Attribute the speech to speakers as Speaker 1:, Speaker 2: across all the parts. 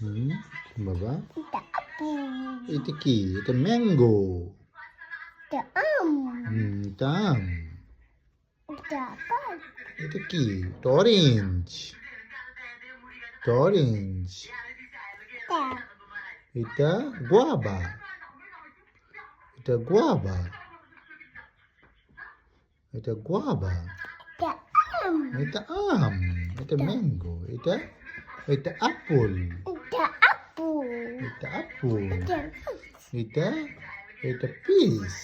Speaker 1: হুম, বাবা
Speaker 2: এটা apple.
Speaker 1: এটা কি? এটা ম্যাঙ্গো।
Speaker 2: এটা আম.
Speaker 1: এটা আম।
Speaker 2: এটা apple.
Speaker 1: এটা কি? এটা অরেঞ্জ। এটা অরেঞ্জ।
Speaker 2: এটা
Speaker 1: এটা গোয়াবা। এটা গোয়াবা। এটা গোয়াবা।
Speaker 2: এটা আম.
Speaker 1: এটা আম। এটা ম্যাঙ্গো। এটা এটা আপেল।
Speaker 2: এটা apple.
Speaker 1: এটা আপেল।
Speaker 2: এটা
Speaker 1: এটা এটা পিস।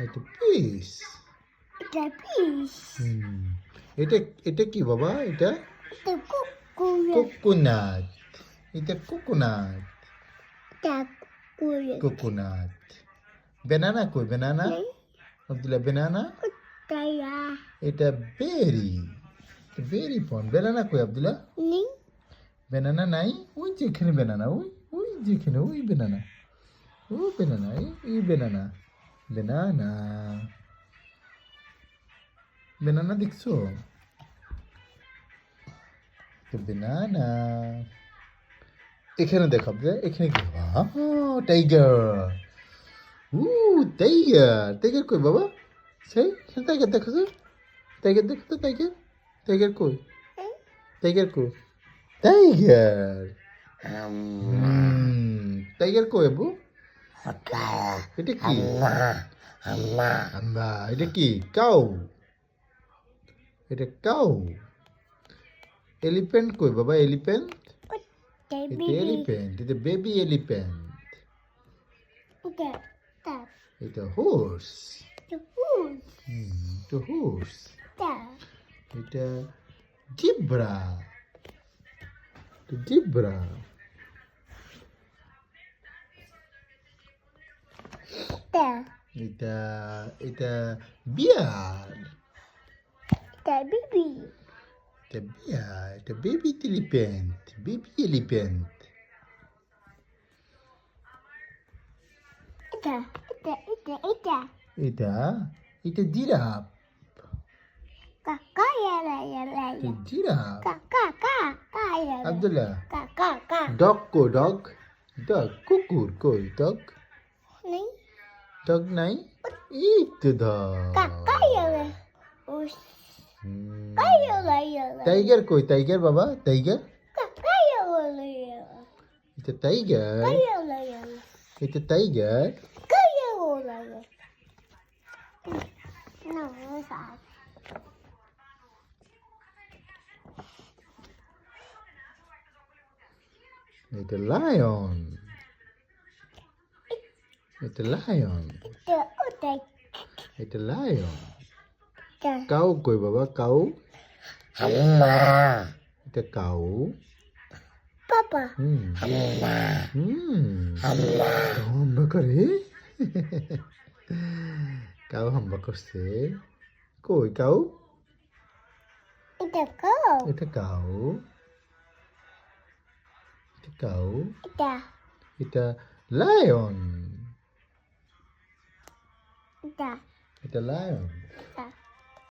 Speaker 1: এটা পিস।
Speaker 2: এটা fish.
Speaker 1: এটা এটা কি বাবা? এটা
Speaker 2: এটা কুকুর.
Speaker 1: কোকোনাট। এটা কোকোনাট।
Speaker 2: এটা কুকুর.
Speaker 1: কোকোনাট। বেনানা কই? বেনানা? আব্দুল্লাহ বেনানা?
Speaker 2: Kaya
Speaker 1: এটা বেরি। বেরি পন। বেনানা কই আব্দুল্লাহ?
Speaker 2: ning
Speaker 1: বেনানা নাই? ওই যেখানে বেনানা। ওই ওই যেখানে ওই বেনানা। ও বেনানা। এই বেনানা। বেনানা। বেনানা দেখছো? বেনানা। এখানে দেখো আব্দুল্লাহ। এখানে কি? টাইগার। টাইগার। টাইগার কই বাবা? সেই টাইগার দেখো তো। টাইগার দেখো তো টাইগার। টাইগার কই? টাইগার কই? টাইগার। টাইগার কই আবু? এটা কি? আম্মা। এটা কি? কাউ। এটা কাউ। এলিফ্যান্ট কই বাবা? এলিফ্যান্ট? এটা
Speaker 2: baby.
Speaker 1: এলিফ্যান্ট। এটা বেবি এলিফ্যান্ট।
Speaker 2: এটা
Speaker 1: এটা হোর্স।
Speaker 2: food.
Speaker 1: এটা হোর্স।
Speaker 2: এটা
Speaker 1: এটা জিব্রা। এটা জিব্রা। এটা এটা বিয়ার।
Speaker 2: এটা baby.
Speaker 1: এটা বিয়ার। এটা বেবি এলিফ্যান্ট। Baby elephant.
Speaker 2: এটা
Speaker 1: এটা এটা জিরাফ।
Speaker 2: Kakak ya.
Speaker 1: এটা giraffe.
Speaker 2: Kakak ya.
Speaker 1: Abdullah
Speaker 2: Kakak.
Speaker 1: Dog কো? ডগ ডগ কুকুর কই? Dog
Speaker 2: Nih.
Speaker 1: ডগ নাই? এই তো ডগ।
Speaker 2: Kakak ya.
Speaker 1: টাইগার কই? টাইগার বাবা? টাইগার।
Speaker 2: Kakak ya.
Speaker 1: এটা টাইগার। এটা টাইগার।
Speaker 2: No, sad.
Speaker 1: এটা লায়ন। এটা লায়ন। এটা লায়ন। কাউ কই বাবা? কাউ। এটা কাউ।
Speaker 2: Papa.
Speaker 1: কাউ হাম্বা করে। কাউ হাম্বা করছে। কই কাউ?
Speaker 2: Ita kau.
Speaker 1: এটা কাউ। এটা কাউ।
Speaker 2: Ita.
Speaker 1: এটা লায়ন।
Speaker 2: Ita.
Speaker 1: এটা লায়ন।